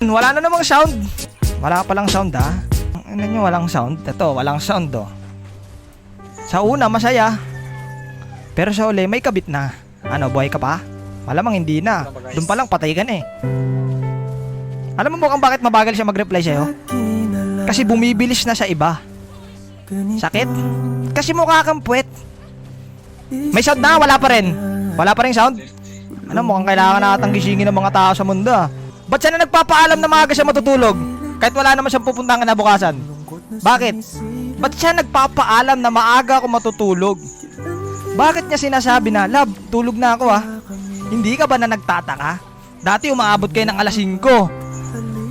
Wala na namang sound. Wala palang sound ha. Ano nyo, walang sound? Ito, walang sound oh. Sa una, masaya. Pero sa uli, may kabit na. Ano, buhay ka pa? Malamang hindi na. Doon pa lang, patay ka na eh. Alam mo mukhang bakit mabagal siya mag-reply sa'yo? Kasi bumibilis na sa iba. Sakit? Kasi mukha kang puwet. May sound na, wala pa rin. Wala pa rin sound? Ano, mukhang kailangan natang gisingin ng mga tao sa mundo ah. Ba't siya na nagpapaalam na maaga siya matutulog? Kahit wala naman siyang pupuntahan na bukasan. Bakit? Ba't siya nagpapaalam na maaga ako matutulog? Bakit niya sinasabi na, love, tulog na ako ah? Hindi ka ba na nagtataka? Dati umaabot kayo ng alas 5,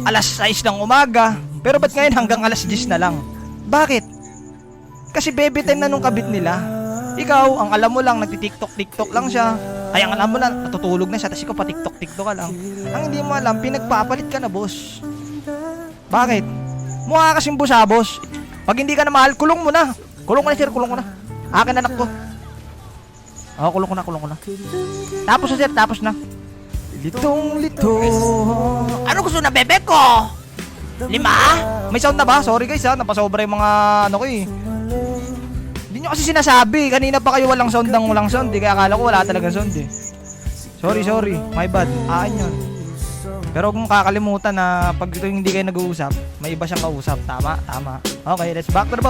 alas 6 ng umaga, pero ba't ngayon hanggang alas 10 na lang? Bakit? Kasi baby time na nung kabit nila. Ikaw, ang alam mo lang, nagti-tiktok lang siya. Ay, ang alam mo lang, natutulog na siya, tapos ikaw pa tiktok ka lang. Ang hindi mo alam, pinagpapalit ka na, boss. Bakit? Mukha kasing busabos. Pag hindi ka na mahal, kulong mo na. Kulong ko na, sir, kulong ko na. Akin anak ko. Oo, kulong ko na. Tapos na, sir, tapos na. Litong-lito. Ano gusto na, bebe ko? 5? May sound na ba? Sorry guys ha, napasobra yung mga ano ko eh. Hindi nyo kasi sinasabi. Kanina pa kayo walang sound ng walang sound eh. Kaya akala ko wala talagang sound eh. Sorry. My bad. Yun. Pero kung kakalimutan na pag ito hindi kayo nag-uusap, may iba siyang kausap. Tama. Okay, let's back to the